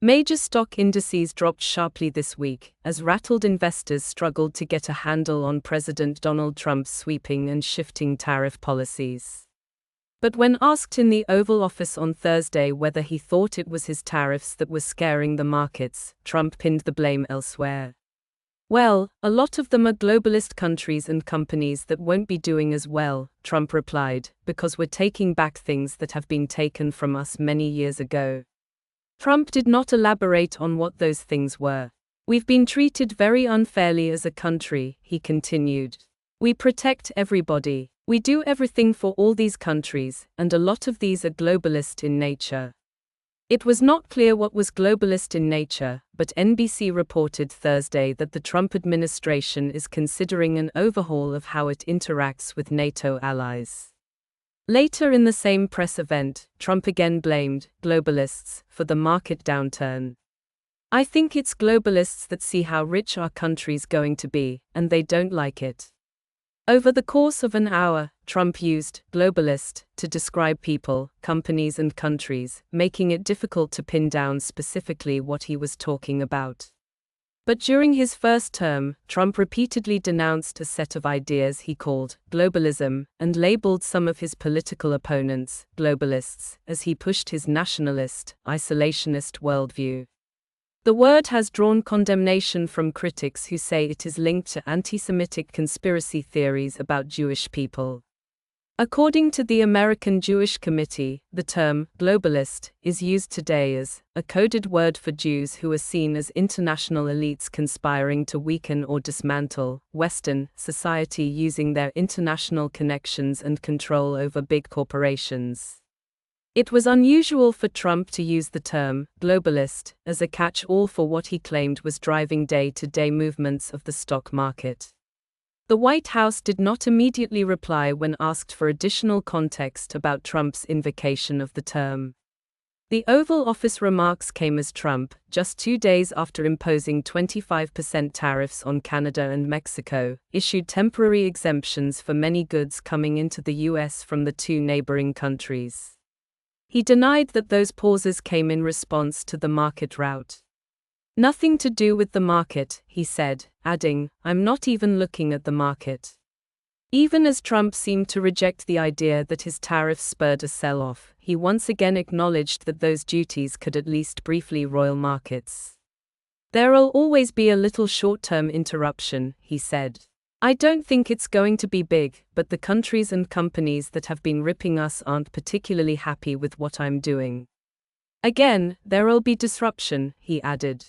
Major stock indices dropped sharply this week, as rattled investors struggled to get a handle on President Donald Trump's sweeping and shifting tariff policies. But when asked in the Oval Office on Thursday whether he thought it was his tariffs that were scaring the markets, Trump pinned the blame elsewhere. "Well, a lot of them are globalist countries and companies that won't be doing as well," Trump replied, "because we're taking back things that have been taken from us many years ago." Trump did not elaborate on what those things were. "We've been treated very unfairly as a country," he continued. "We protect everybody. We do everything for all these countries, and a lot of these are globalist in nature." It was not clear what was globalist in nature, but NBC reported Thursday that the Trump administration is considering an overhaul of how it interacts with NATO allies. Later in the same press event, Trump again blamed globalists for the market downturn. "I think it's globalists that see how rich our country's going to be, and they don't like it." Over the course of an hour, Trump used globalist to describe people, companies, and countries, making it difficult to pin down specifically what he was talking about. But during his first term, Trump repeatedly denounced a set of ideas he called globalism and labeled some of his political opponents globalists as he pushed his nationalist, isolationist worldview. The word has drawn condemnation from critics who say it is linked to anti-Semitic conspiracy theories about Jewish people. According to the American Jewish Committee, the term globalist is used today as a coded word for Jews who are seen as international elites conspiring to weaken or dismantle Western society using their international connections and control over big corporations. It was unusual for Trump to use the term globalist as a catch-all for what he claimed was driving day-to-day movements of the stock market. The White House did not immediately reply when asked for additional context about Trump's invocation of the term. The Oval Office remarks came as Trump, just 2 days after imposing 25% tariffs on Canada and Mexico, issued temporary exemptions for many goods coming into the U.S. from the two neighboring countries. He denied that those pauses came in response to the market rout. "Nothing to do with the market," he said, adding, "I'm not even looking at the market." Even as Trump seemed to reject the idea that his tariffs spurred a sell-off, he once again acknowledged that those duties could at least briefly roil markets. "There'll always be a little short-term interruption," he said. "I don't think it's going to be big, but the countries and companies that have been ripping us aren't particularly happy with what I'm doing. Again, there'll be disruption," he added.